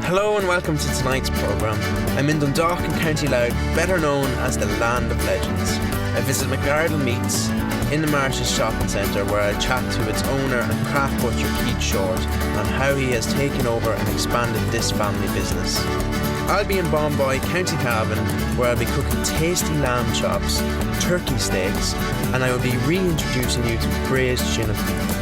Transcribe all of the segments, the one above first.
Hello and welcome to tonight's programme. I'm in Dundalk in County Louth, better known as the Land of Legends. I visit McArdle Meats in the Marshes Shopping Centre, where I chat to its owner and craft butcher Keith Short on how he has taken over and expanded this family business. I'll be in Bomboy, County Cavan, where I'll be cooking tasty lamb chops, turkey steaks, and I will be reintroducing you to braised gin and beef.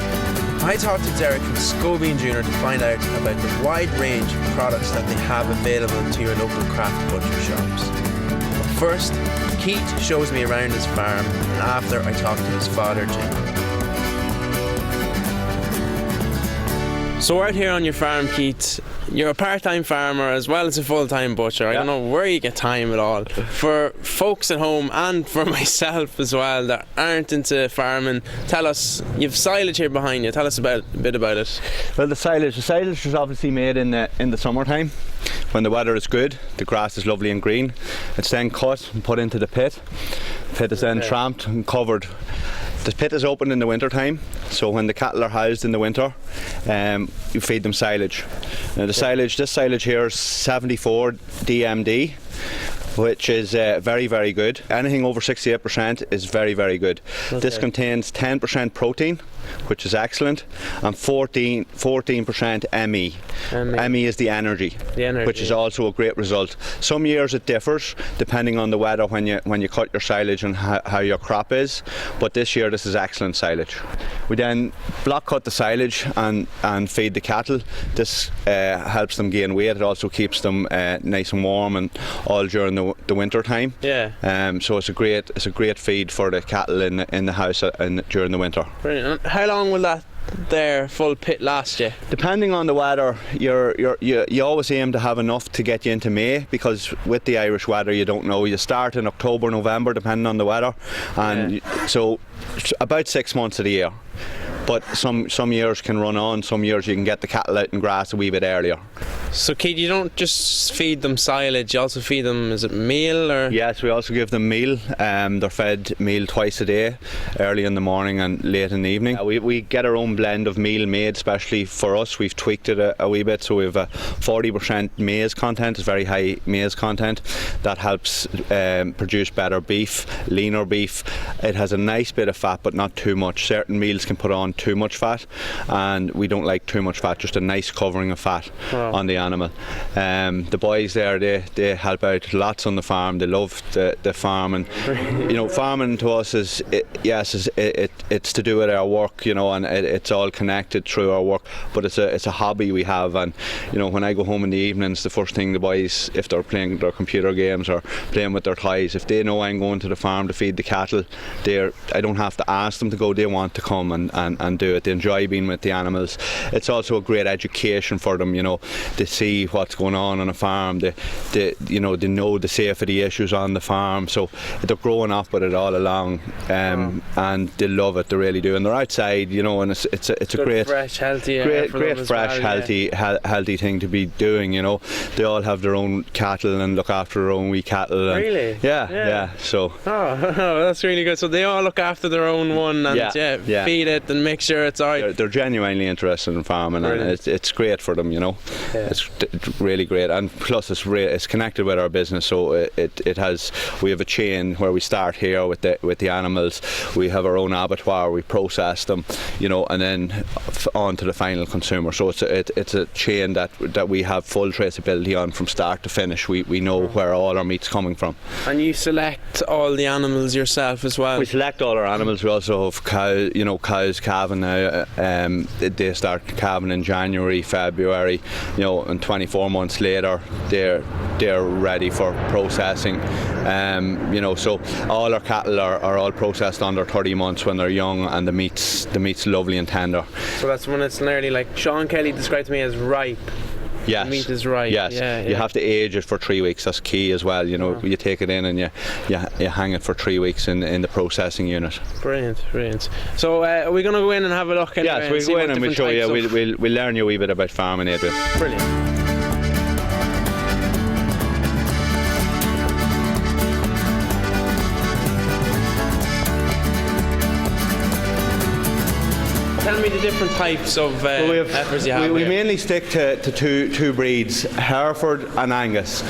I talked to Derek from Scobie & Junior to find out about the wide range of products that they have available to your local craft butcher shops. But first, Keith shows me around his farm, and after I talk to his father Jim. So we're out here on your farm, Keith. You're a part-time farmer as well as a full-time butcher. I don't know where you get time at all. For folks at home and for myself as well that aren't into farming, tell us, you've silage here behind you. Tell us a bit about it. Well, the silage is obviously made in the summertime when the weather is good. The grass is lovely and green. It's then cut and put into the pit. The pit is then tramped and covered. The pit is open in the winter time, so when the cattle are housed in the winter, you feed them silage. Now this silage here is 74 DMD, which is very, very good. Anything over 68% is very, very good. Okay. This contains 10% protein, which is excellent, and 14% ME. ME is the energy, which is also a great result. Some years it differs depending on the weather when you cut your silage and how your crop is, but this year this is excellent silage. We then block cut the silage and feed the cattle. This helps them gain weight. It also keeps them nice and warm and all during the winter time. Yeah. So it's a great feed for the cattle in the house during the winter. Brilliant. How long will that full pit last you? Depending on the weather, you always aim to have enough to get you into May, because with the Irish weather you don't know. You start in October, November depending on the weather, and so about 6 months of the year. But some years can run on, some years you can get the cattle out in grass a wee bit earlier. So Keith, you don't just feed them silage, you also feed them, is it meal or? Yes, we also give them meal. They're fed meal twice a day, early in the morning and late in the evening. We get our own blend of meal made, especially for us. We've tweaked it a wee bit, so we have a 40% maize content, it's very high maize content. That helps produce better beef, leaner beef. It has a nice bit of fat, but not too much. Certain meals can put on too much fat, and we don't like too much fat, just a nice covering of fat on the animal. The boys there, they help out lots on the farm. They love the farm, and farming to us is it's to do with our work, and it's all connected through our work, but it's a hobby we have. And when I go home in the evenings, the first thing the boys, if they're playing their computer games or playing with their toys, if they know I'm going to the farm to feed the cattle, I don't have to ask them to go. They want to come and do it. They enjoy being with the animals. It's also a great education for them, they see what's going on a farm. They know the safety issues on the farm, so they're growing up with it all along, and they love it. They really do. And they're outside, and it's a great, fresh, healthy, healthy thing to be doing. They all have their own cattle and look after their own wee cattle. And really? Yeah. So. Oh, that's really good. So they all look after their own one and feed it and make sure it's alright. They're genuinely interested in farming, and it's great for them. It's really great, and plus it's connected with our business. So we have a chain where we start here with the animals. We have our own abattoir. We process them, and then on to the final consumer. So it's a chain that we have full traceability on from start to finish. We know where all our meat's coming from. And you select all the animals yourself as well? We select all our animals. We also have cows calving now. They start calving in January, February, and 24 months later they're ready for processing. So all our cattle are all processed under 30 months when they're young, and the meat's lovely and tender. So that's when it's nearly, like Sean Kelly described to me, as ripe. Yes. The meat is ripe. Yes. You have to age it for 3 weeks. That's key as well. You take it in and you hang it for 3 weeks in the processing unit. Brilliant. So are we going to go in and have a look? Yes, we'll go in and we'll show you. We'll learn you a wee bit about farming, Adrian. Brilliant. tell me the different types of heifers you have we here. mainly stick to two breeds, Hereford and Angus.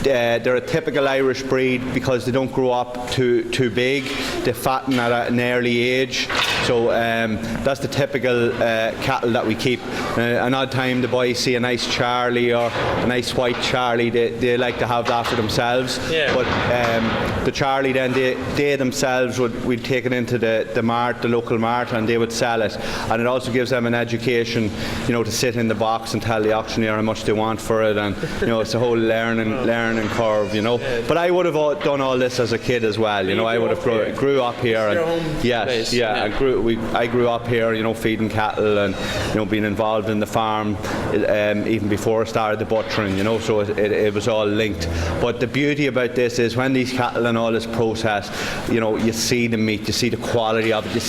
They're a typical Irish breed because they don't grow up too big. They fatten at an early age. So that's the typical cattle that we keep. An odd time the boys see a nice Charlie or a nice white Charlie, they like to have that for themselves. Yeah. But the Charlie then, they themselves we'd take it into the mart, the local mart, and they would sell it. And it also gives them an education, to sit in the box and tell the auctioneer how much they want for it. And it's a whole learning curve, But I would have done all this as a kid as well, I would have grew up here. Your home place. I grew up here, feeding cattle and being involved in the farm even before I started the butchering, so it was all linked. But the beauty about this is when these cattle and all this processed, you see the meat, you see the quality of it, you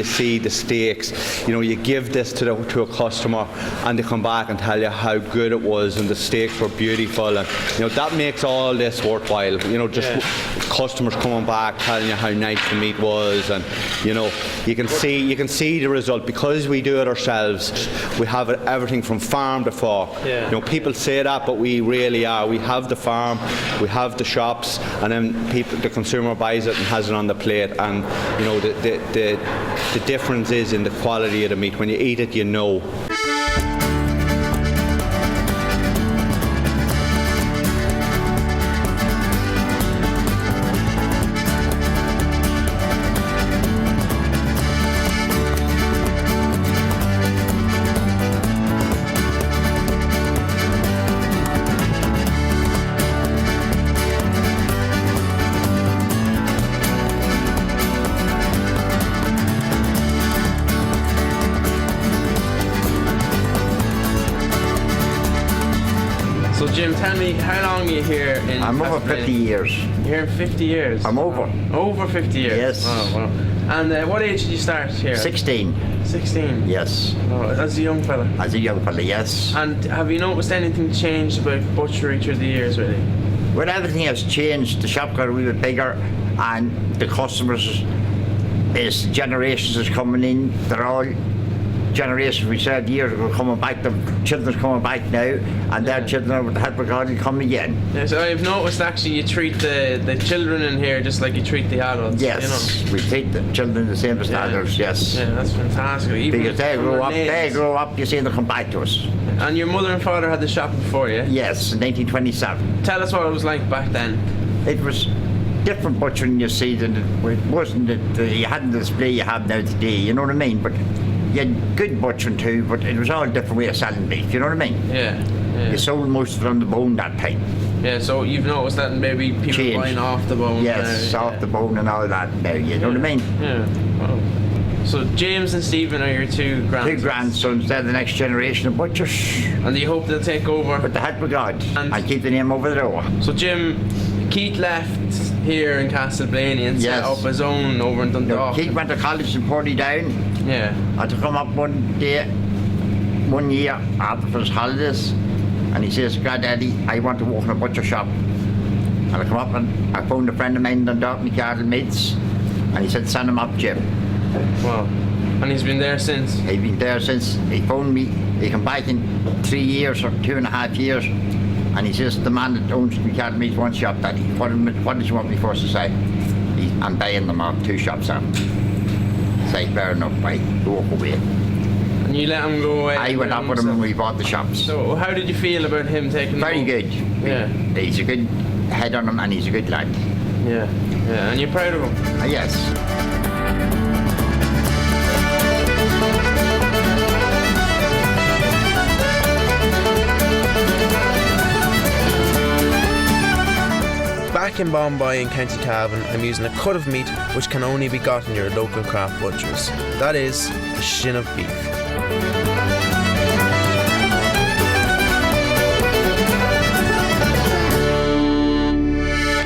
see the steaks, you give this to a customer and they come back and tell you how good it was and the steaks were beautiful, and that makes all this worthwhile. Customers coming back telling you how nice the meat was, and you can see the result because we do it ourselves. We have everything from farm to fork. People say that, but we really are. We have the farm, we have the shops, and then the consumer buys it and has it on the plate. And the difference is in the quality of the meat. When you eat it, So Jim, tell me, how long are you here in I'm over Castleblayney? 50 years. You're here 50 years? I'm over. Over 50 years? Yes. Oh, wow. And what age did you start here? 16. 16? Yes. Oh, as a young fella? As a young fella, yes. And have you noticed anything changed about butchery through the years, really? Well, everything has changed. The shop got a wee bit bigger, and the customers, as generations is coming in, they're all generations we said years ago coming back, the children's coming back now, and their children are with the help of God will come again. Yeah, so I've noticed actually you treat the children in here just like you treat the adults. Yes, we treat the children the same as the adults, yes. Yeah, that's fantastic. Even because they grow up, you see, they come back to us. And your mother and father had the shop before you? Yes, in 1927. Tell us what it was like back then. It was different butchering, you see, than it wasn't you hadn't the display you have now today, you know what I mean? But you had good butchering too, but it was all a different way of selling beef, you know what I mean? Yeah. You sold most of it on the bone that time. Yeah, so you've noticed that maybe people Changed. buying off the bone. Yes, off the bone and all that now, you know what I mean? Yeah. Wow. So James and Stephen are your two grandsons? Two grandsons, they're the next generation of butchers. And do you hope they'll take over? With the help of God. And keep the name over the door. So Jim, Keith left here in Castleblayney and set up his own over in Dundalk. Keith went to college in Portadown. Yeah. I had to come up one year after his holidays, and he says, "Granddaddy, I want to work in a butcher shop." And I come up and I phoned a friend of mine in Dundalk, McArdle mates, and he said, "Send him up, Jim." Wow. And he's been there since? He's been there since. He phoned me. He come back in 3 years or 2.5 years, and he says, "The man that owns McArdle meats one shop, Daddy. What did you want me for to say?" I'm buying them off 2 shops out. Say, fair enough, right, walk away. And you let him go away? I went up with him and we bought the shops. So how did you feel about him taking Very good. Yeah. He's a good head on him and he's a good lad. Yeah, and you're proud of him? Yes. Back in Bombay in County Cavan, I'm using a cut of meat which can only be got in your local craft butchers. That is a shin of beef.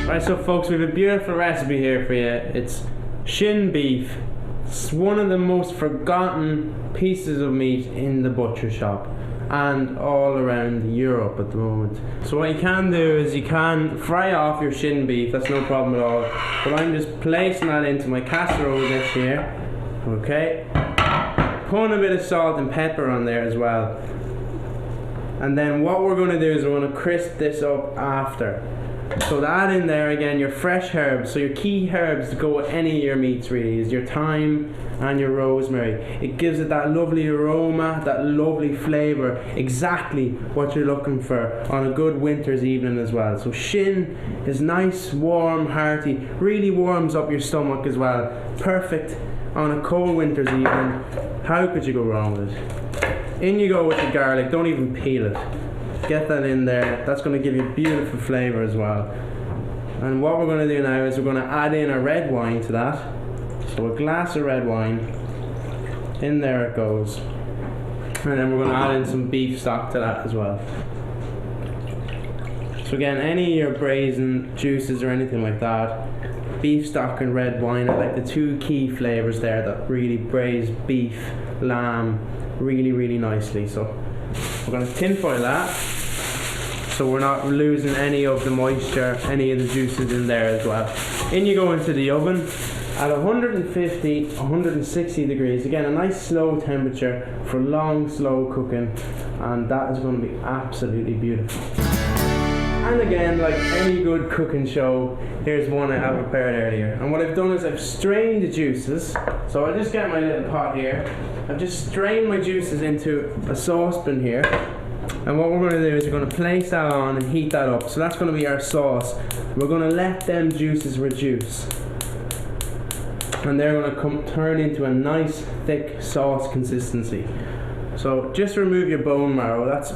Right, so folks, we have a beautiful recipe here for you. It's shin beef. It's one of the most forgotten pieces of meat in the butcher shop and all around Europe at the moment. So what you can do is you can fry off your shin beef, that's no problem at all. But I'm just placing that into my casserole dish here. Okay. putting a bit of salt and pepper on there as well. And then what we're going to do is we're going to crisp this up after. So to add in there again your fresh herbs. So your key herbs to go with any of your meats really is your thyme and your rosemary. It gives it that lovely aroma, that lovely flavour, exactly what you're looking for on a good winter's evening as well. So shin is nice, warm, hearty, really warms up your stomach as well. Perfect on a cold winter's evening. How could you go wrong with it? In you go with the garlic, don't even peel it. Get that in there, that's going to give you beautiful flavour as well. And what we're going to do now is we're going to add in a red wine to that. So a glass of red wine, in there it goes. And then we're going to add in some beef stock to that as well. So again, any of your braising juices or anything like that, beef stock and red wine are like the two key flavours there that really braise beef, lamb really nicely. So we're going to tin foil that so we're not losing any of the moisture, any of the juices in there as well. In you go into the oven at 150, 160 degrees. Again, a nice slow temperature for long, slow cooking, and that is going to be absolutely beautiful. And again, like any good cooking show, here's one I have prepared earlier. And what I've done is I've strained the juices. So I just get my little pot here. I've just strained my juices into a saucepan here. And what we're going to do is we're going to place that on and heat that up. So that's going to be our sauce. We're going to let them juices reduce. And they're going to turn into a nice thick sauce consistency. So just remove your bone marrow. That's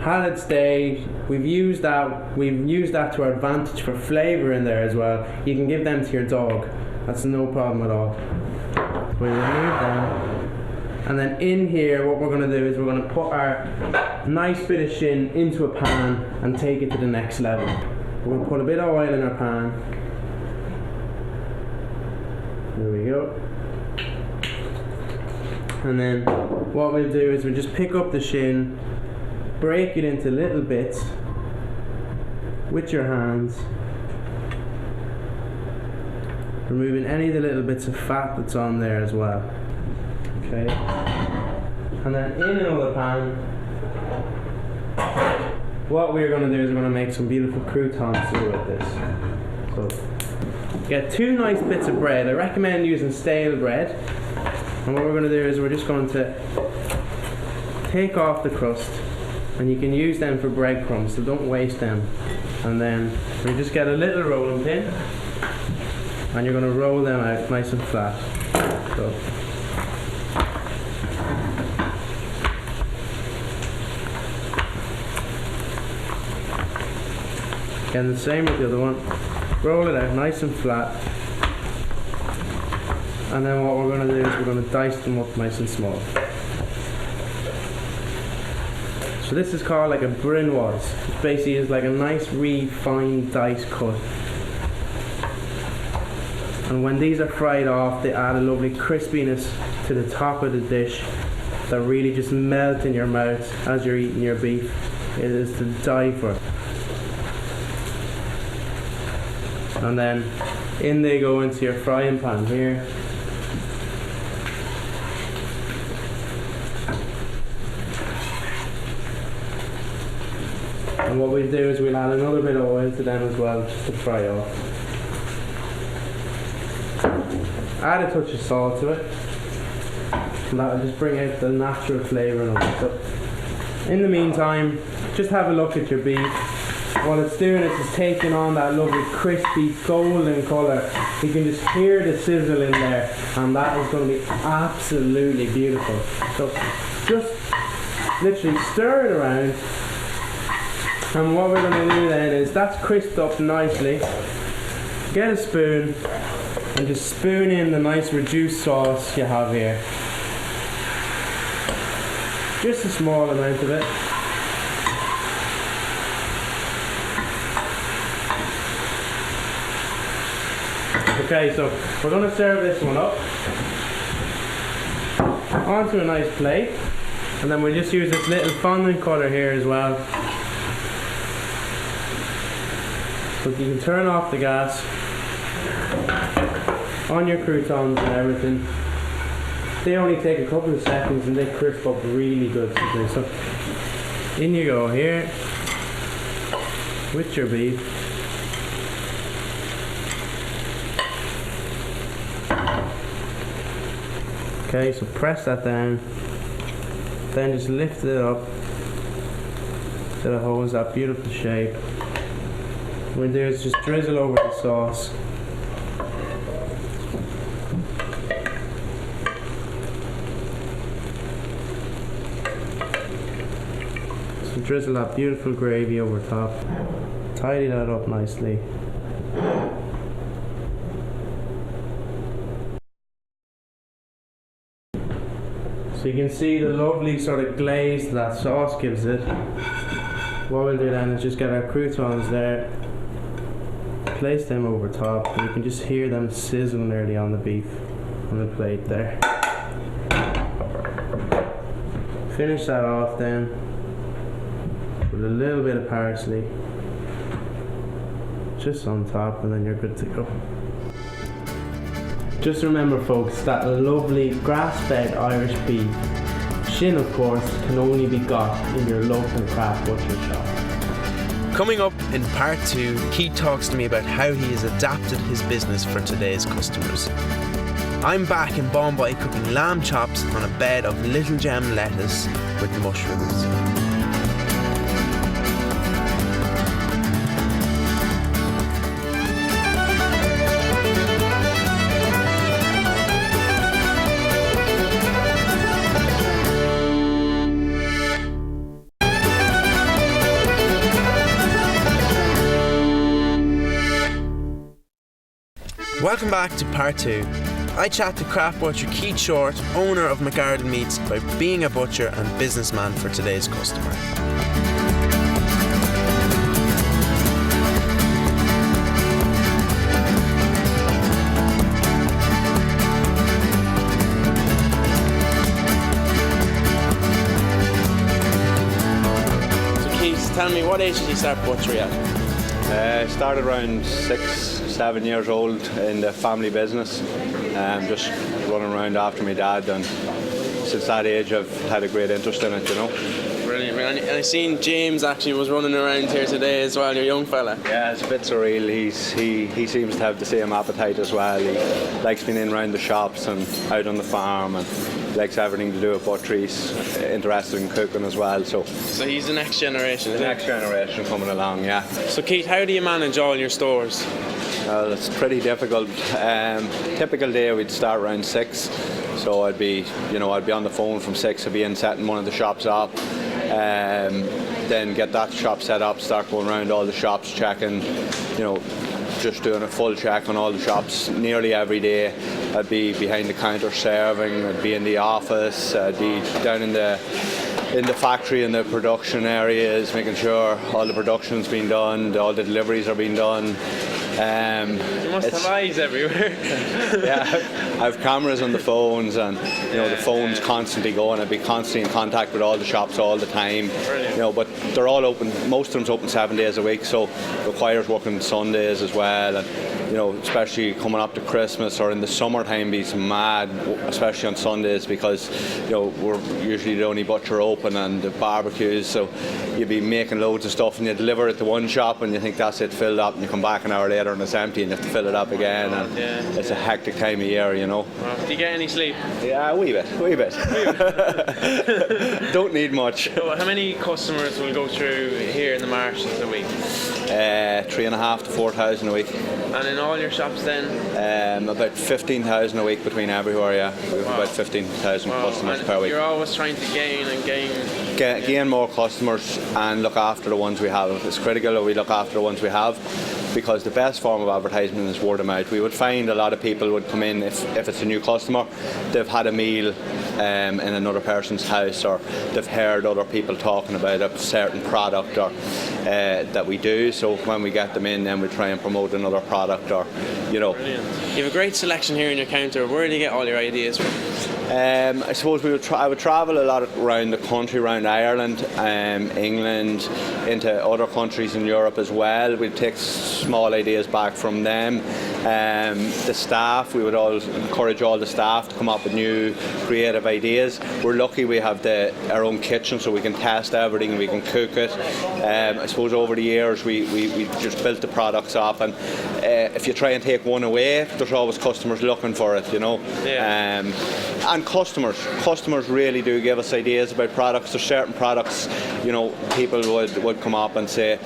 had its day. We've used that to our advantage for flavour in there as well. You can give them to your dog. That's no problem at all. We remove that. And then in here, what we're going to do is we're going to put our nice bit of shin into a pan and take it to the next level. We're going to put a bit of oil in our pan. There we go. And then what we'll do is we'll just pick up the shin, break it into little bits with your hands, removing any of the little bits of fat that's on there as well. Okay. And then in another pan, what we're going to do is we're going to make some beautiful croutons through with this. So get 2 nice bits of bread. I recommend using stale bread. And what we're going to do is we're just going to take off the crust, and you can use them for breadcrumbs, so don't waste them. And then we just get a little rolling pin, and you're going to roll them out nice and flat. So again, the same with the other one. Roll it out nice and flat. And then what we're going to do is we're going to dice them up nice and small. So this is called like a brunoise. It basically is like a nice refined dice cut. And when these are fried off, they add a lovely crispiness to the top of the dish that really just melt in your mouth as you're eating your beef. It is to die for. And then in they go into your frying pan here. And what we'll do is we'll add another bit of oil to them as well, just to fry off. Add a touch of salt to it, and that will just bring out the natural flavour of it. So in the meantime, just have a look at your beef. What it's doing is it's taking on that lovely crispy golden colour. You can just hear the sizzle in there, and that is going to be absolutely beautiful. So just literally stir it around. And what we're going to do then is that's crisped up nicely. Get a spoon and just spoon in the nice reduced sauce you have here. Just a small amount of it. Okay, so we're going to serve this one up onto a nice plate, and then we'll just use this little fondant cutter here as well. So you can turn off the gas on your croutons and everything. They only take a couple of seconds and they crisp up really good sometimes. So in you go here with your beef. Okay, so press that down, then just lift it up till it holds that beautiful shape. When there's just drizzle over the sauce. So drizzle that beautiful gravy over top. Tidy that up nicely. So you can see the lovely sort of glaze that sauce gives it. What we'll do then is just get our croutons there, place them over top, and you can just hear them sizzling nearly on the beef on the plate there. Finish that off then with a little bit of parsley just on top, and then you're good to go. Just remember folks, that lovely grass-fed Irish beef, shin of course, can only be got in your local craft butcher shop. Coming up in part 2, Keith talks to me about how he has adapted his business for today's customers. I'm back in Bombay cooking lamb chops on a bed of little gem lettuce with mushrooms. Welcome back to part 2. I chat to craft butcher Keith Short, owner of McArdle Meats, about being a butcher and businessman for today's customer. So Keith, tell me, what age did you start butchery at? Started around 6-7 years old in the family business, just running around after my dad, and since that age I've had a great interest in it, you know. Brilliant. And I seen James actually was running around here today as well, your young fella. Yeah, it's a bit surreal. He seems to have the same appetite as well. He likes being in around the shops and out on the farm, and likes everything to do with butchery. He's interested in cooking as well. So he's the next generation, isn't he? The next generation coming along, yeah. So Keith, how do you manage all your stores? Well, it's pretty difficult. Typical day we'd start around 6, so I'd be on the phone from 6. I'd be in setting one of the shops up, then get that shop set up, start going around all the shops, checking, just doing a full check on all the shops nearly every day. I'd be behind the counter serving, I'd be in the office, I'd be down in the factory, in the production areas, making sure all the production's been done, all the deliveries are being done. You must have eyes everywhere. Yeah, I have cameras on the phones, and the phone's constantly going. I'd be constantly in contact with all the shops all the time. Brilliant. But they're all open. Most of them's open 7 days a week, so requires working Sundays as well. And especially coming up to Christmas or in the summertime, it's mad, especially on Sundays, because we're usually the only butcher open and the barbecues, so you'd be making loads of stuff and you deliver it to one shop and you think that's it, filled up, and you come back an hour later and it's empty and you have to fill it up again, and it's a hectic time of year, Do you get any sleep? Yeah, a wee bit. Don't need much. So how many customers will go through here in the marshes a week? 3,500 to 4,000 a week. And in all your shops then? About 15,000 a week between everywhere, yeah. We have about 15,000 customers and per week. You're always trying to gain Gain more customers and look after the ones we have. It's critical that we look after the ones we have, because the best form of advertisement is word of mouth. We would find a lot of people would come in, if it's a new customer, they've had a meal in another person's house, or they've heard other people talking about a certain product or that we do. So when we get them in, then we try and promote another product, or Brilliant. You have a great selection here in your counter. Where do you get all your ideas from? I suppose I would travel a lot around the country, around Ireland, England, into other countries in Europe as well. We'd take small ideas back from them. The staff, we would always encourage all the staff to come up with new creative ideas. We're lucky we have our own kitchen, so we can test everything, we can cook it. I suppose over the years we just built the products up, and if you try and take one away, there's always customers looking for it, you know. Yeah. And customers really do give us ideas about products. There's certain products, you know, people would come up and say,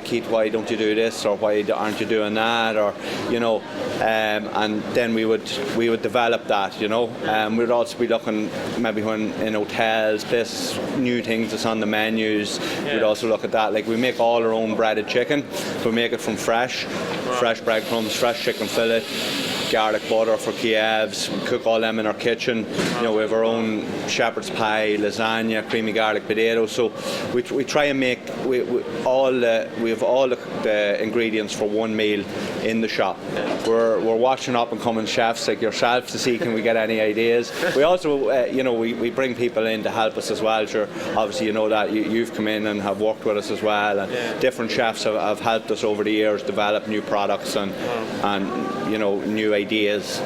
Keith, why don't you do this, or why aren't you doing that, or, you know, and then we would develop that, you know. We'd also be looking maybe when in hotels, places, new things that's on the menus. We'd also look at that. Like, we make all our own breaded chicken. We make it from fresh breadcrumbs, fresh chicken fillet, garlic butter for Kievs. We cook all them in our kitchen. You know, we have our own shepherd's pie, lasagna, creamy garlic potatoes. So we try and make we have all the ingredients for one meal in the shop. We're watching up and coming chefs like yourself to see can we get any ideas. We also you know, we bring people in to help us as well. Sure, obviously you know that you've come in and have worked with us as well, and different chefs have helped us over the years develop new products and you know, new ideas.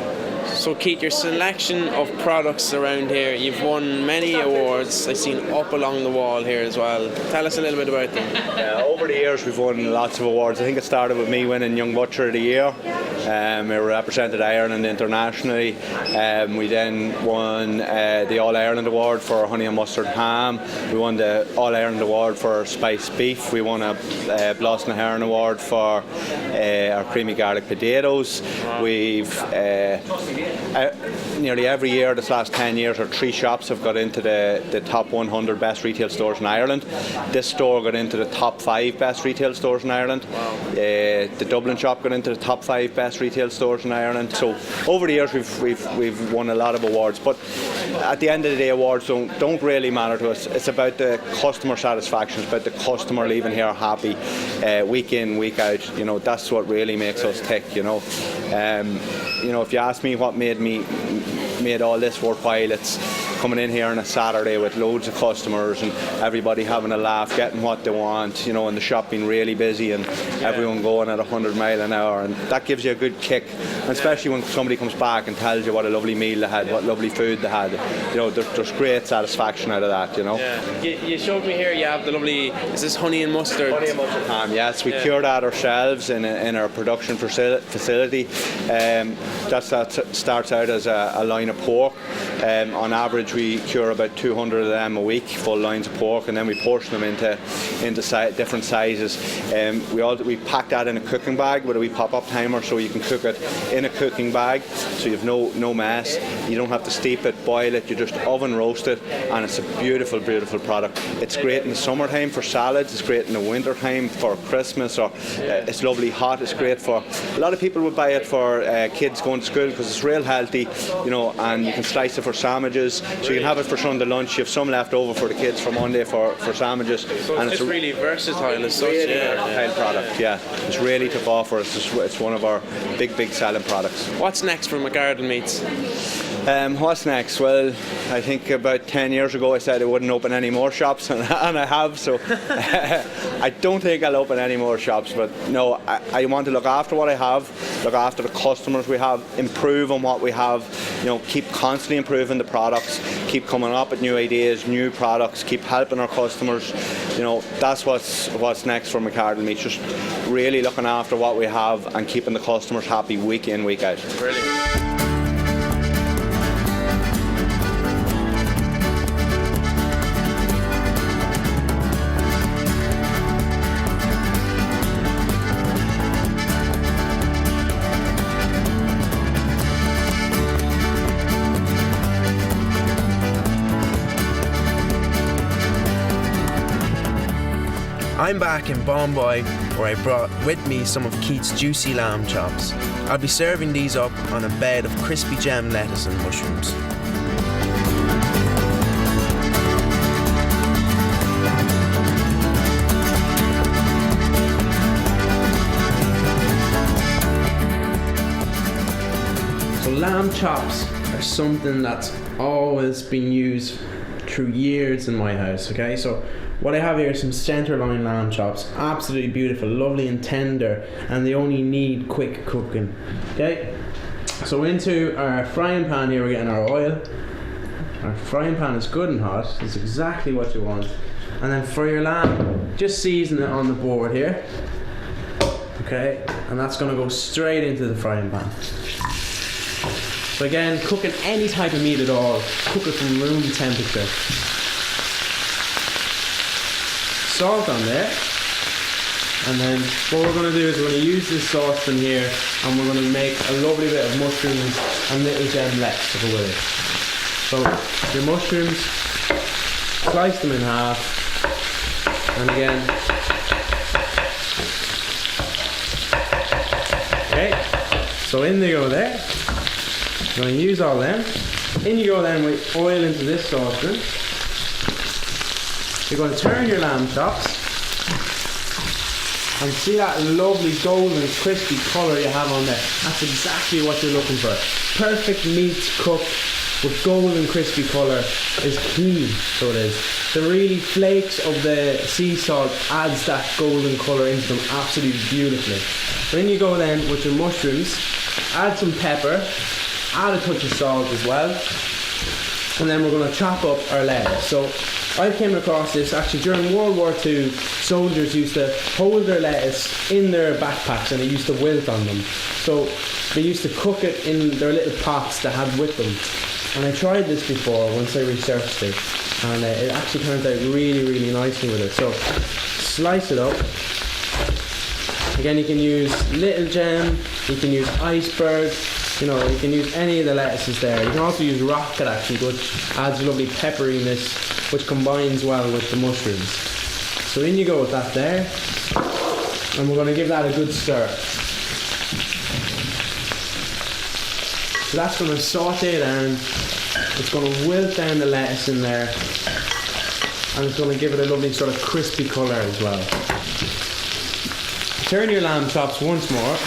So Keith, your selection of products around here, you've won many awards. I've seen up along the wall here as well. Tell us a little bit about them. Over the years we've won lots of awards. I think it started with me winning Young Butcher of the Year. We represented Ireland internationally. We then won the All-Ireland Award for Honey and Mustard Ham. We won the All-Ireland Award for Spiced Beef. We won a Blossom Heron Award for our creamy garlic potatoes. We've nearly every year this last 10 years, our 3 shops have got into the top 100 best retail stores in Ireland. This store got into the top 5 best retail stores in Ireland. The Dublin shop got into the top 5 best retail stores in Ireland. So over the years we've won a lot of awards, but at the end of the day, awards don't really matter to us. It's about the customer satisfaction. It's about the customer leaving here happy week in, week out. You know, that's what really makes us tick, you know. You know, if you ask me what made all this worthwhile, it's coming in here on a Saturday with loads of customers and everybody having a laugh, getting what they want, you know, and the shop being really busy and everyone going at 100 miles an hour, and that gives you a good kick, and especially when somebody comes back and tells you what a lovely meal they had, what lovely food they had. You know, there's great satisfaction out of that, you know. Yeah. You showed me here you have the lovely, is this honey and mustard? Honey and mustard ham, yes. We cure that ourselves in our production facility. That starts out as a line of pork. On average we cure about 200 of them a week, full lines of pork, and then we portion them into different sizes. We pack that in a cooking bag with a wee pop-up timer, so you can cook it in a cooking bag, so you have no mess. You don't have to steep it, boil it, you just oven roast it, and it's a beautiful product. It's great in the summertime for salads, it's great in the winter time for Christmas, or it's lovely hot. It's great for, a lot of people would buy it for kids going to school because it's real healthy, you know, and you can slice it for sandwiches, so you can have it for Sunday lunch. You have some left over for the kids for Monday for sandwiches. So and it's really versatile as such. Really versatile product, yeah. It's really took off for us. It's one of our big selling products. What's next for McArdle Meats? What's next? Well, I think about 10 years ago I said I wouldn't open any more shops, and I have, so I don't think I'll open any more shops, but no, I want to look after what I have, look after the customers we have, improve on what we have, you know, keep constantly improving the products, keep coming up with new ideas, new products, keep helping our customers. You know, that's what's next for McArdle Meats, just really looking after what we have and keeping the customers happy week in, week out. Brilliant. I'm back in Bombay, where I brought with me some of Keith's juicy lamb chops. I'll be serving these up on a bed of crispy gem lettuce and mushrooms. So lamb chops are something that's always been used through years in my house. Okay, so what I have here is some centerloin lamb chops, absolutely beautiful, lovely and tender, and they only need quick cooking. Okay, so into our frying pan here we're getting our oil. Our frying pan is good and hot, it's exactly what you want. And then for your lamb, just season it on the board here. Okay, and that's going to go straight into the frying pan. So again, cooking any type of meat at all, cook it from room temperature. Salt on there. And then what we're going to do is we're going to use this saucepan here and we're going to make a lovely bit of mushrooms and little gemlets to go with it. So your mushrooms, slice them in half. And again, okay, so in they go there. I'm going to use all them. In you go then with oil into this saucepan. You're going to turn your lamb chops and see that lovely golden crispy colour you have on there. That's exactly what you're looking for. Perfect meat cooked with golden crispy colour is key, so it is. The really flakes of the sea salt adds that golden colour into them absolutely beautifully. Then you go then with your mushrooms, add some pepper, add a touch of salt as well, and then we're going to chop up our lettuce. So I came across this actually during World War II. Soldiers used to hold their lettuce in their backpacks and it used to wilt on them. So they used to cook it in their little pots they had with them. And I tried this before once I researched it, and it actually turned out really, really nicely with it. So slice it up. Again, you can use Little Gem, you can use Iceberg, you know, you can use any of the lettuces there. You can also use Rocket actually, which adds a lovely pepperiness, which combines well with the mushrooms. So in you go with that there, and we're going to give that a good stir. So that's going to saute down, it's going to wilt down the lettuce in there, and it's going to give it a lovely sort of crispy colour as well. Turn your lamb chops once more,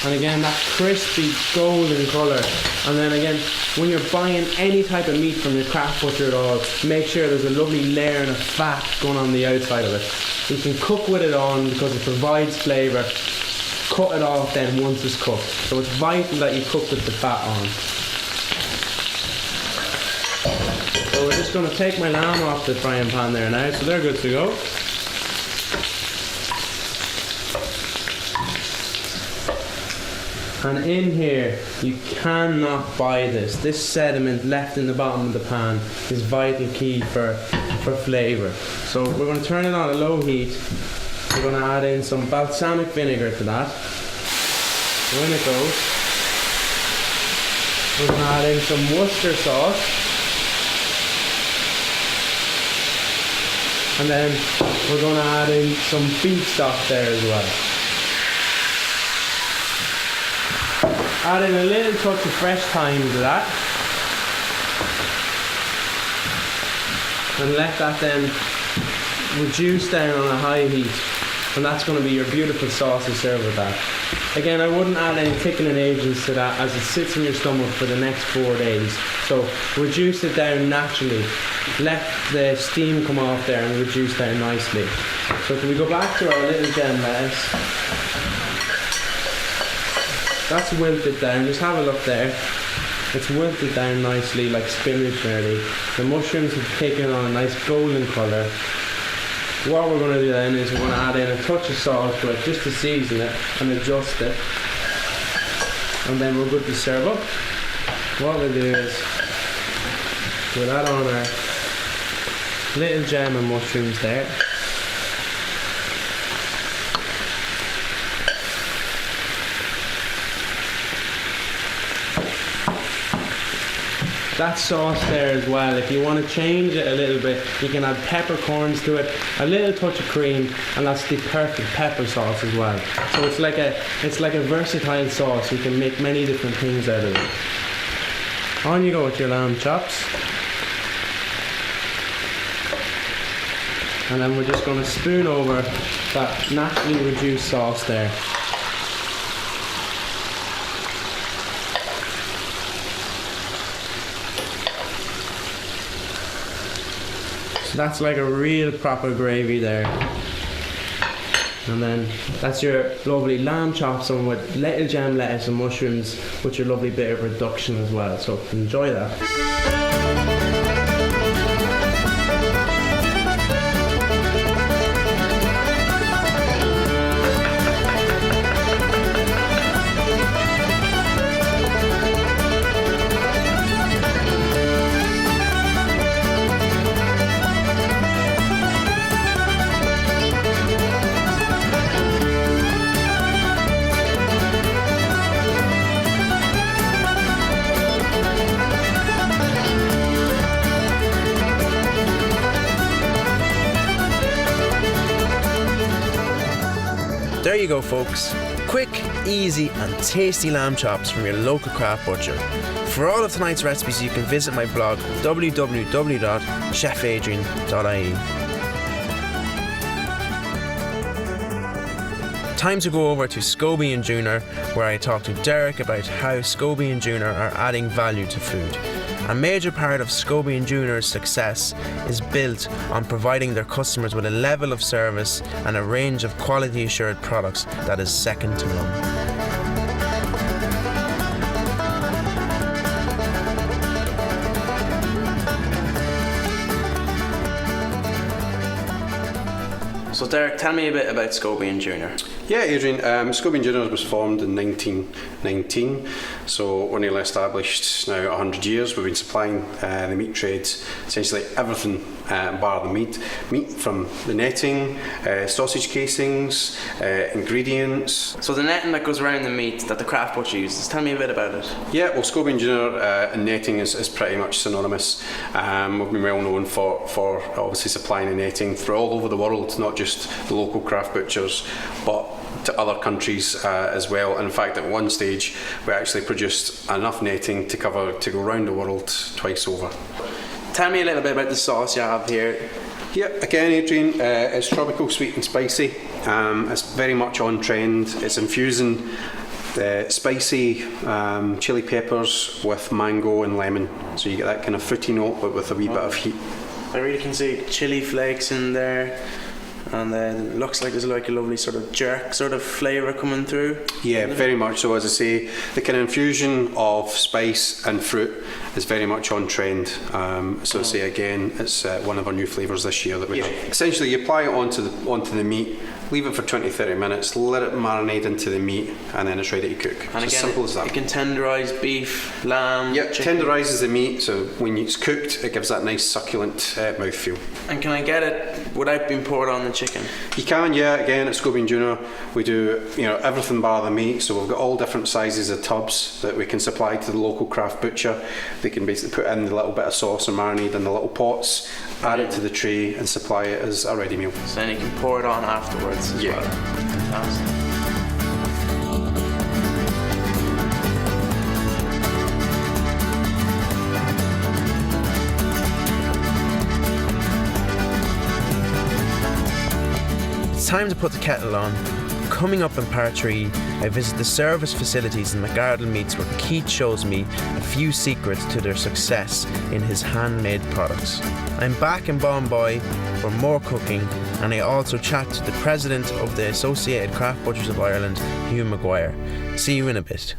and again that crispy golden colour. And then again, when you're buying any type of meat from your craft butcher at all, make sure there's a lovely layer of fat going on the outside of it. You can cook with it on because it provides flavour. Cut it off then once it's cooked. So it's vital that you cook with the fat on. So we're just going to take my lamb off the frying pan there now, so they're good to go. And in here, you cannot buy this. This sediment left in the bottom of the pan is vital key for flavour. So we're going to turn it on a low heat. We're going to add in some balsamic vinegar to that. When it goes, we're going to add in some Worcester sauce. And then we're going to add in some beef stock there as well. Add in a little touch of fresh thyme to that. And let that then reduce down on a high heat. And that's going to be your beautiful sauce to serve with that. Again, I wouldn't add any thickening agents to that as it sits in your stomach for the next 4 days. So reduce it down naturally. Let the steam come off there and reduce down nicely. So can we go back to our Little Gem lettuce? That's wilted down, just have a look there. It's wilted down nicely like spinach nearly. The mushrooms have taken on a nice golden colour. What we're going to do then is we're going to add in a touch of salt to it just to season it and adjust it. And then we're good to serve up. What we'll do is we'll add on our Little Gem and mushrooms there. That sauce there as well, if you want to change it a little bit, you can add peppercorns to it, a little touch of cream, and that's the perfect pepper sauce as well. So it's like a versatile sauce. You can make many different things out of it. On you go with your lamb chops. And then we're just going to spoon over that naturally reduced sauce there. That's like a real proper gravy there. And then that's your lovely lamb chops on with little jam lettuce and mushrooms with your lovely bit of reduction as well. So enjoy that. There you go, folks. Quick, easy and tasty lamb chops from your local craft butcher. For all of tonight's recipes, you can visit my blog www.chefadrian.ie. Time to go over to Scobie and Junior, where I talk to Derek about how Scobie and Junior are adding value to food. A major part of Scobie and Junior's success is built on providing their customers with a level of service and a range of quality assured products that is second to none. So Derek, tell me a bit about Scobie and Junior. Yeah, Adrian, Scobie and Junior was formed in 1919, so we're nearly established now 100 years. We've been supplying the meat trades, essentially everything bar the meat. Meat from the netting, sausage casings, ingredients. So the netting that goes around the meat that the craft butcher uses, tell me a bit about it. Yeah, well, Scobie and Junior and netting is pretty much synonymous. We've been well known for obviously supplying the netting for all over the world, not just the local craft butchers, but to other countries as well. And in fact, at one stage, we actually produced enough netting to go around the world twice over. Tell me a little bit about the sauce you have here. Yeah, again, Adrian, it's tropical, sweet and spicy. It's very much on trend. It's infusing spicy chili peppers with mango and lemon. So you get that kind of fruity note, but with a wee bit of heat. I really can see chili flakes in there. And then it looks like there's like a lovely sort of jerk sort of flavour coming through. Yeah, very much so. As I say, the kind of infusion of spice and fruit is very much on trend. So I say again, it's one of our new flavours this year that we have. Essentially, you apply it onto the meat, leave it for 20-30 minutes, let it marinate into the meat, and then it's ready to cook. And it's again, as simple as that. You can tenderise beef, lamb, yeah, chicken. tenderises the meat, so when it's cooked, it gives that nice succulent mouthfeel. And can I get it without being poured on the chicken? You can, yeah. Again, at Scobie and Junior, we do everything bar the meat. So we've got all different sizes of tubs that we can supply to the local craft butcher. They can basically put in the little bit of sauce and marinade in the little pots, add it to the tray, and supply it as a ready meal. So then you can pour it on afterwards as well. Fantastic. It's time to put the kettle on. Coming up in part 3, I visit the service facilities in McArdle Meats where Keith shows me a few secrets to their success in his handmade products. I'm back in Bomboy for more cooking, and I also chat to the president of the Associated Craft Butchers of Ireland, Hugh Maguire. See you in a bit.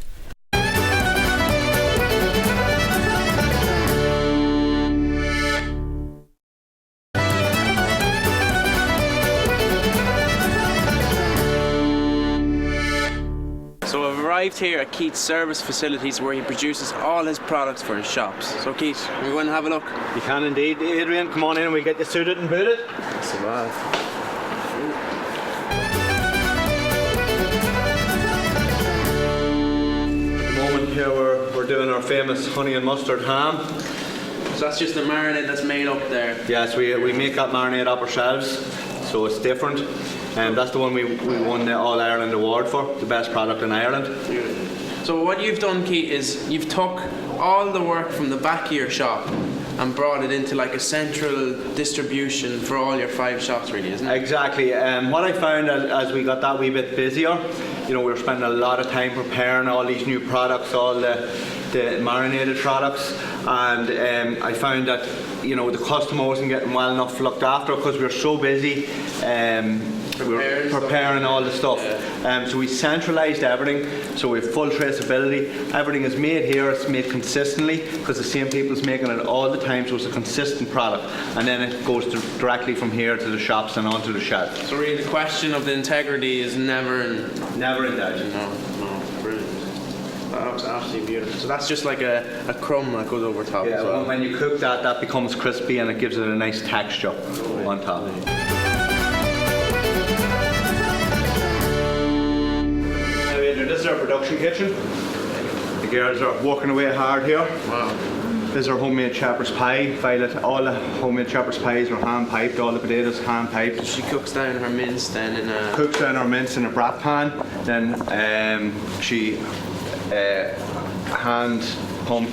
So I've arrived here at Keith's service facilities where he produces all his products for his shops. So Keith, we're going to have a look. You can indeed, Adrian. Come on in and we'll get you suited and booted. That's bad. At the moment here we're doing our famous honey and mustard ham. So that's just the marinade that's made up there. Yes, we make that marinade up ourselves, so it's different. And that's the one we won the All Ireland Award for, the best product in Ireland. So what you've done, Keith, is you've took all the work from the back of your shop and brought it into like a central distribution for all your 5 shops, really, isn't it? Exactly. What I found as we got that wee bit busier, we were spending a lot of time preparing all these new products, all the marinated products, and I found that the customer wasn't getting well enough looked after because we were so busy. We were preparing all the stuff. So we centralised everything, so we have full traceability. Everything is made here, it's made consistently because the same people's making it all the time, so it's a consistent product. And then it goes directly from here to the shops and onto the shelf. So really the question of the integrity is never in doubt. No, brilliant. That was absolutely beautiful. So that's just like a crumb that goes over top as well. When you cook that becomes crispy and it gives it a nice texture on top. This is our production kitchen. The girls are working away hard here. Wow. This is our homemade shepherd's pie. Violet, all the homemade shepherd's pies are hand piped, all the potatoes hand piped. She cooks down her mince then in a... Cooks down her mince in a brat pan. Then she hand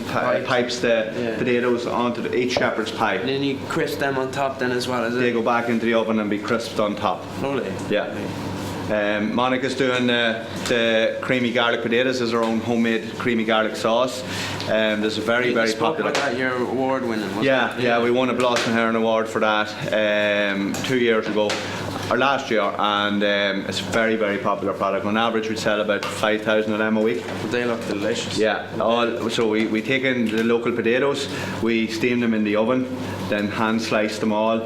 pipes the potatoes onto each shepherd's pie. And then you crisp them on top then as well, is it? They go back into the oven and be crisped on top. Lovely. Yeah. Monica's doing the creamy garlic potatoes. This is her own homemade creamy garlic sauce. This is very popular. About that, you're award winning, wasn't it? Yeah, we won a Blossom Heron Award for that 2 years ago, or last year, and it's a very popular product. On average, we sell about 5,000 of them a week. They look delicious. Yeah, so we take in the local potatoes, we steam them in the oven, then hand slice them all.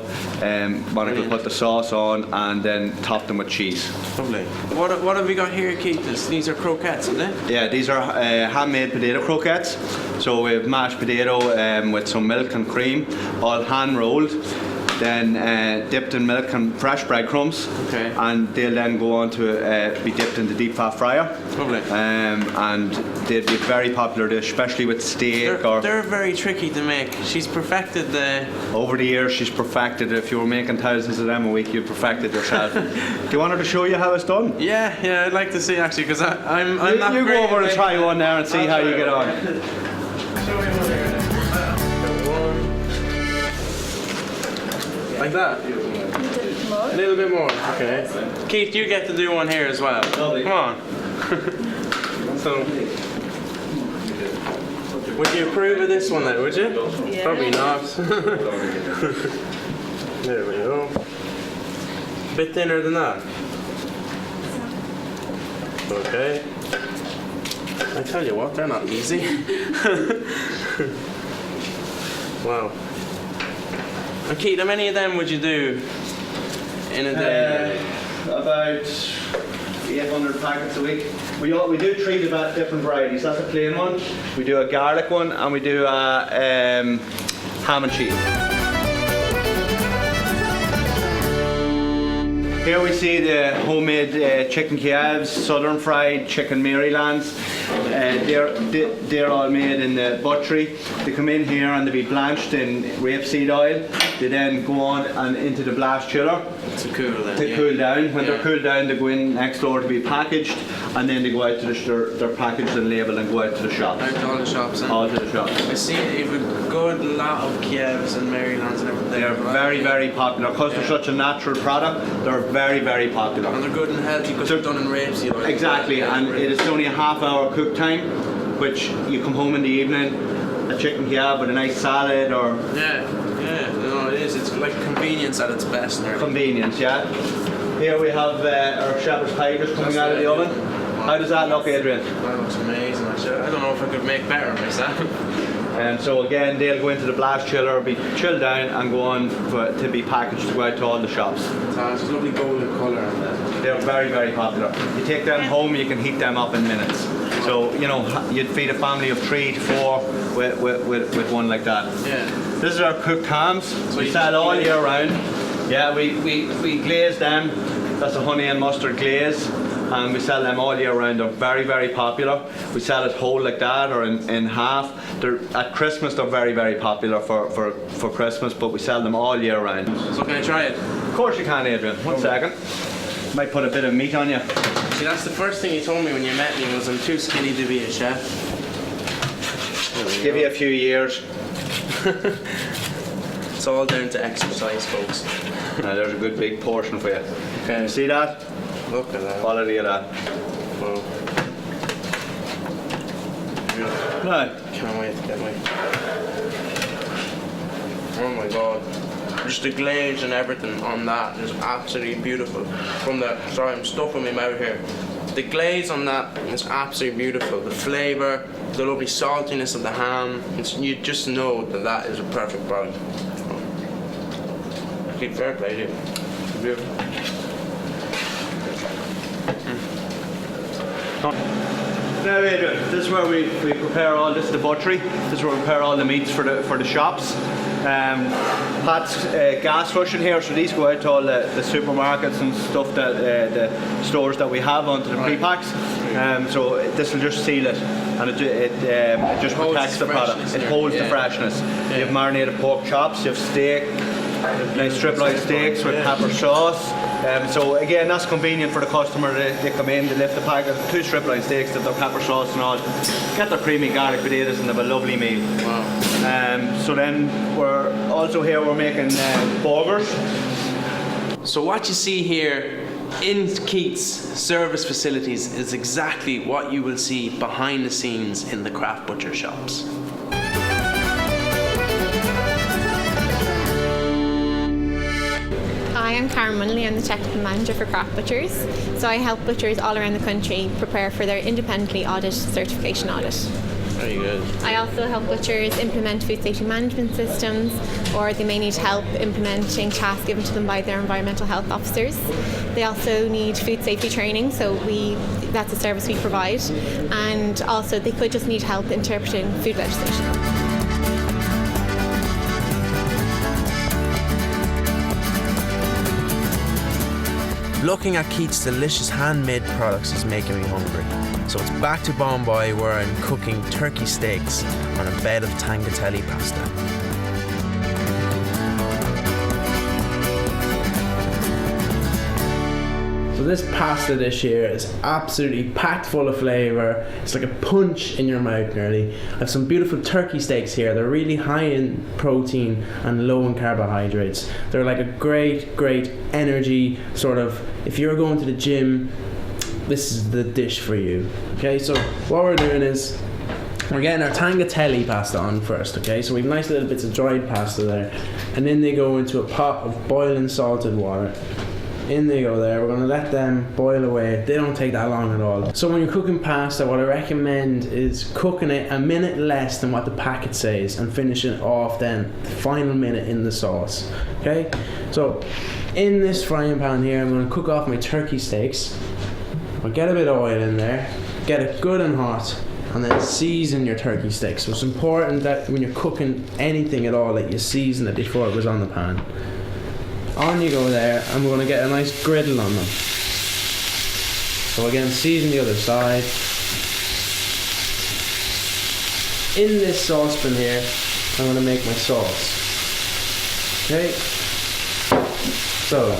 Monica will put the sauce on and then top them with cheese. Lovely. What have we got here, Keith? These are croquettes, aren't they? Yeah, these are handmade potato croquettes. So we have mashed potato with some milk and cream, all hand rolled. Then dipped in milk and fresh breadcrumbs, and they'll then go on to be dipped in the deep fat fryer. Lovely. And they'd be a very popular dish, especially with steak. They're very tricky to make. She's perfected the... Over the years, she's perfected it. If you were making thousands of them a week, you'd perfect it yourself. Do you want her to show you how it's done? Yeah, I'd like to see actually, because I'm not You great go over and at try one there and see how you get on. Show me one here. Like that? A little bit more, okay. Keith, you get to do one here as well. Lovely. Come on. So, would you approve of this one then, would you? Yeah. Probably not. There we go. Bit thinner than that. Okay. I tell you what, they're not easy. Wow. And Keith, how many of them would you do in a day? About 800 packets a week. We do 3 different varieties. That's a plain one. We do a garlic one, and we do a ham and cheese. Here we see the homemade chicken Kievs, southern fried chicken Marylands. They're all made in the butchery. They come in here and they be blanched in rapeseed oil. They then go on and into the blast chiller To cool then. to cool down. When they're cooled down, they go in next door to be packaged, and then they go out to they're packaged and labelled and go out to the shops. Out to all the shops. All to the shops. I see that you've a good lot of Kievs and Marylands and everything. They're very popular because they're such a natural product. They're very popular. And they're good and healthy because they're done in rapeseed oil. Exactly, and it is only a half-hour cook time, which you come home in the evening, a chicken Kiev with a nice salad or... Yeah, no, it is. It's like convenience at its best. Nearly. Convenience, yeah. Here we have our shepherd's pie just coming out of the oven. How does that look, Adrian? That looks amazing, actually. I don't know if I could make better myself. And so again, they'll go into the blast chiller, be chilled down, and go on to be packaged to go out to all the shops. It's a lovely golden colour on that. They're very popular. You take them home, you can heat them up in minutes. So you'd feed a family of 3 to 4 with one like that. Yeah. This is our cooked hams. So We sell all year round. Yeah, we glaze them. That's a honey and mustard glaze. And we sell them all year round. They're very popular. We sell it whole like that or in half. At Christmas they're very popular for Christmas, but we sell them all year round. So can I try it? Of course you can, Adrian. One second. Might put a bit of meat on you. See, that's the first thing you told me when you met me was I'm too skinny to be a chef. Give you a few years. It's all down to exercise, folks. Now there's a good big portion for you. Okay. See that? Look at that. Quality of that. Wow. Now, can't wait to get my... Oh my god. Just the glaze and everything on that is absolutely beautiful. Sorry, I'm stuffing my mouth here. The glaze on that is absolutely beautiful. The flavour, the lovely saltiness of the ham. You just know that is a perfect product. Keep fair play, dude. Beautiful. Now Adrian, this is where we prepare all this, the butchery. This is where we prepare all the meats for the shops. Pat's gas flushing here, so these go out to all the supermarkets and stuff, that the stores that we have onto the pre-packs. So this will just seal it, and it just protects the product. It holds the freshness. Yeah. You have marinated pork chops, you have steak, nice strip-loin steaks with pepper sauce. So again, that's convenient for the customer. They come in, they lift the pack of 2 strip-loin steaks, with their pepper sauce and all, get their creamy garlic potatoes, and they have a lovely meal. Wow. So then we're also here, we're making burgers. So what you see here in Keith's service facilities is exactly what you will see behind the scenes in the craft butcher shops. Hi, I'm Karen Munnelly. I'm the technical manager for Craft Butchers. So I help butchers all around the country prepare for their independently audited certification audit. Very good. I also help butchers implement food safety management systems, or they may need help implementing tasks given to them by their environmental health officers. They also need food safety training, so that's a service we provide. And also they could just need help interpreting food legislation. Looking at Keith's delicious handmade products is making me hungry. So it's back to Bombay, where I'm cooking turkey steaks on a bed of tagliatelle pasta. So this pasta dish here is absolutely packed full of flavour. It's like a punch in your mouth nearly. I have some beautiful turkey steaks here. They're really high in protein and low in carbohydrates. They're like a great energy sort of, if you're going to the gym, this is the dish for you. Okay, so what we're doing is we're getting our tagliatelle pasta on first, okay? So we have nice little bits of dried pasta there. And then they go into a pot of boiling salted water. In they go there. We're going to let them boil away. They don't take that long at all. So when you're cooking pasta, what I recommend is cooking it a minute less than what the packet says and finishing it off then the final minute in the sauce. Okay? So in this frying pan here, I'm going to cook off my turkey steaks. I'll get a bit of oil in there, get it good and hot, and then season your turkey steaks. So it's important that when you're cooking anything at all that you season it before it goes on the pan. On you go there, and we're going to get a nice griddle on them. So again, season the other side. In this saucepan here, I'm going to make my sauce. Okay? So,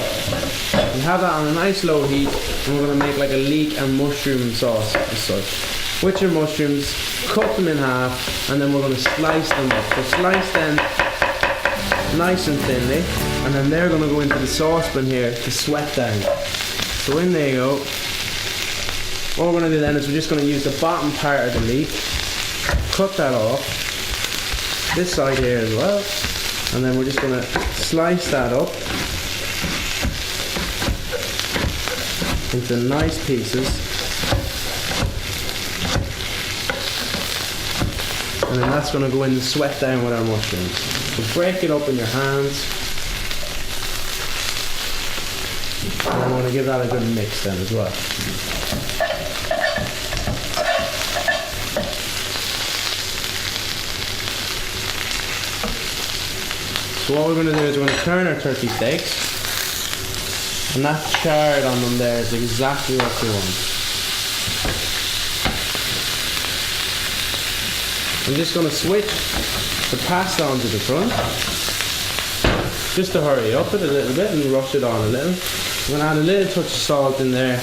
we have that on a nice low heat, and we're going to make like a leek and mushroom sauce as such. With your mushrooms, cut them in half, and then we're going to slice them up. So slice them nice and thinly, and then they're going to go into the saucepan here to sweat down. So in there you go. What we're going to do then is we're just going to use the bottom part of the leek, cut that off, this side here as well, and then we're just going to slice that up into nice pieces, and then that's going to go in and sweat down with our mushrooms. So break it up in your hands, and I'm going to give that a good mix then as well. So what we're going to do is we're going to turn our turkey steaks, and that chard on them there is exactly what you want. I'm just going to switch the pasta onto the front, just to hurry up it a little bit and rush it on a little. I'm going to add a little touch of salt in there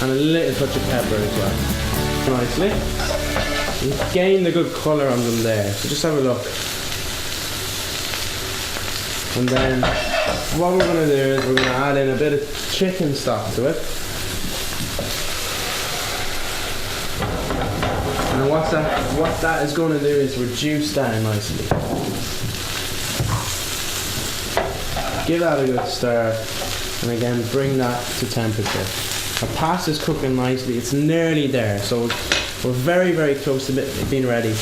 and a little touch of pepper as well. Nicely. We've gained a good colour on them there, so just have a look. And then what we're going to do is we're going to add in a bit of chicken stock to it. And And what that is going to do is reduce down nicely. Give that a good stir, and again bring that to temperature. Our pasta's cooking nicely, it's nearly there, so we're very, very close to being ready.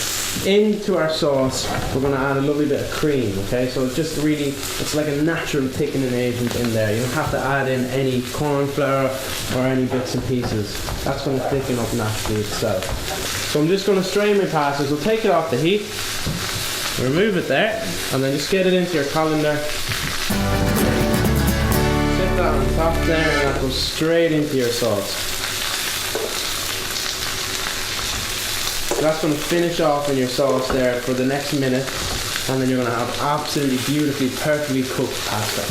Into our sauce, we're going to add a lovely bit of cream, okay? So just really, it's like a natural thickening agent in there. You don't have to add in any corn flour or any bits and pieces. That's going to thicken up naturally itself. So I'm just going to strain my pastas. We'll take it off the heat, remove it there, and then just get it into your colander. Sit that on top there, and that goes straight into your sauce. That's going to finish off in your sauce there for the next minute, and then you're going to have absolutely beautifully, perfectly cooked pasta.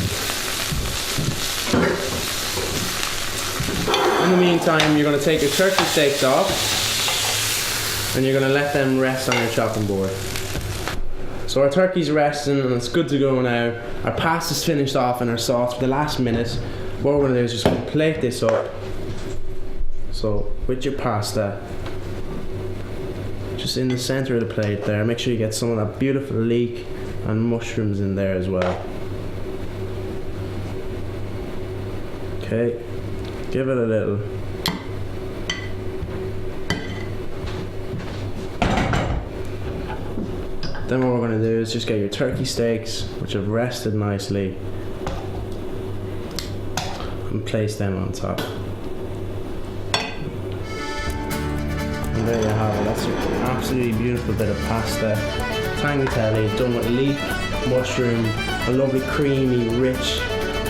In the meantime, you're going to take your turkey steaks off, and you're going to let them rest on your chopping board. So our turkey's resting, and it's good to go now. Our pasta's finished off in our sauce for the last minute. What we're going to do is just going to plate this up. So with your pasta, just in the center of the plate there, make sure you get some of that beautiful leek and mushrooms in there as well. Okay, give it a little. Then what we're going to do is just get your turkey steaks, which have rested nicely, and place them on top. And there you have it. That's an absolutely beautiful bit of pasta, tagliatelle, done with leek, mushroom, a lovely creamy, rich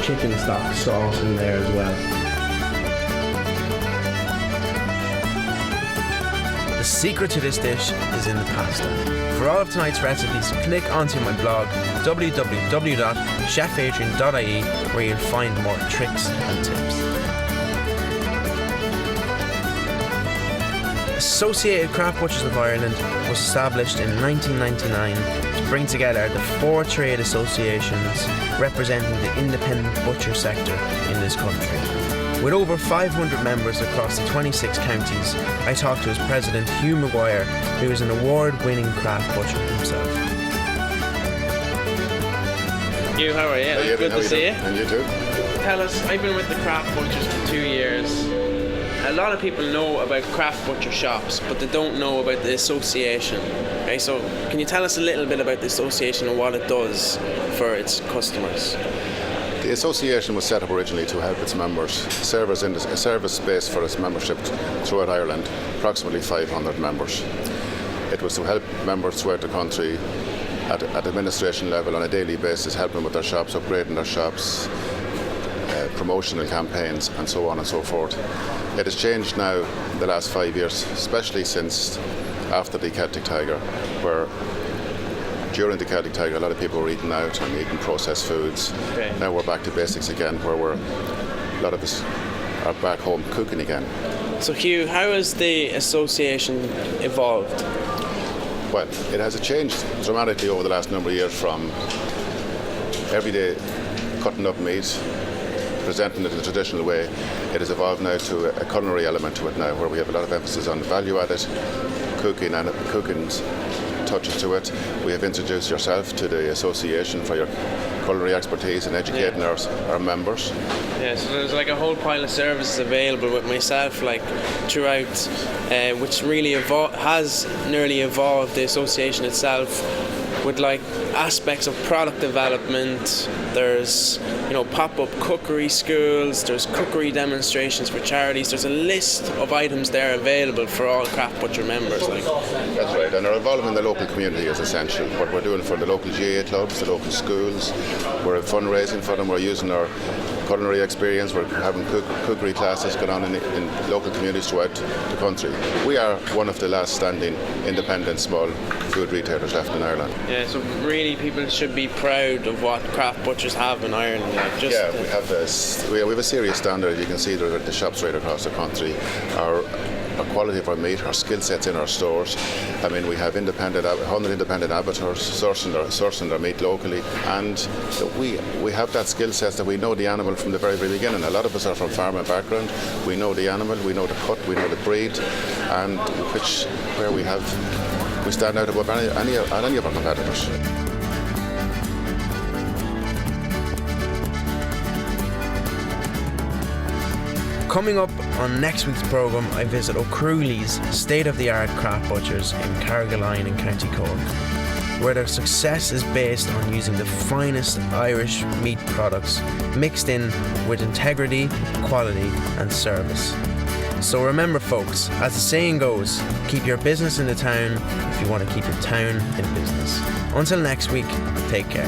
chicken stock sauce in there as well. The secret to this dish is in the pasta. For all of tonight's recipes, click onto my blog www.chefadrian.ie, where you'll find more tricks and tips. Associated Craft Butchers of Ireland was established in 1999 to bring together the 4 trade associations representing the independent butcher sector in this country. With over 500 members across the 26 counties, I talked to his president, Hugh Maguire, who is an award-winning craft butcher himself. Hugh, how are you? Hey, Good to see you. And you too. Tell us, I've been with the craft butchers for 2 years. A lot of people know about craft butcher shops, but they don't know about the association. Okay, so can you tell us a little bit about the association and what it does for its customers? The association was set up originally to help its members serve as a service space for its membership throughout Ireland, approximately 500 members. It was to help members throughout the country at administration level on a daily basis, helping with their shops, upgrading their shops, promotional campaigns and so on and so forth. It has changed now the last 5 years, especially since after the Celtic Tiger, where during the Celtic Tiger a lot of people were eating out and eating processed foods. Okay. Now we're back to basics again, where a lot of us are back home cooking again. So Hugh, how has the association evolved? Well, it has changed dramatically over the last number of years, from everyday cutting up meat, presenting it in the traditional way. It has evolved now to a culinary element to it now, where we have a lot of emphasis on value-added cooking and cooking's touches to it. We have introduced yourself to the association for your culinary expertise and educating our members. Yeah, so there's like a whole pile of services available with myself, like throughout, which really has nearly evolved the association itself, with like aspects of product development. There's pop-up cookery schools, there's cookery demonstrations for charities. There's a list of items there available for all Craft Butcher members. That's right, and our involvement in the local community is essential. What we're doing for the local GA clubs, the local schools, we're fundraising for them, we're using our culinary experience, we're having cookery classes going on in local communities throughout the country. We are one of the last standing independent small food retailers left in Ireland. Yeah, so really people should be proud of what craft butchers have in Ireland. We have a serious standard. You can see there at the shops right across the country. Our quality of our meat, our skill sets in our stores. I mean, we have 100 independent abattoirs sourcing their meat locally, and we have that skill set that we know the animal from the very, very beginning. A lot of us are from farming background. We know the animal, we know the cut, we know the breed, and where we stand out above any of our competitors. Coming up on next week's programme, I visit O'Crooley's state-of-the-art craft butchers in Carrigaline in County Cork, where their success is based on using the finest Irish meat products mixed in with integrity, quality and service. So remember folks, as the saying goes, keep your business in the town if you want to keep your town in business. Until next week, take care.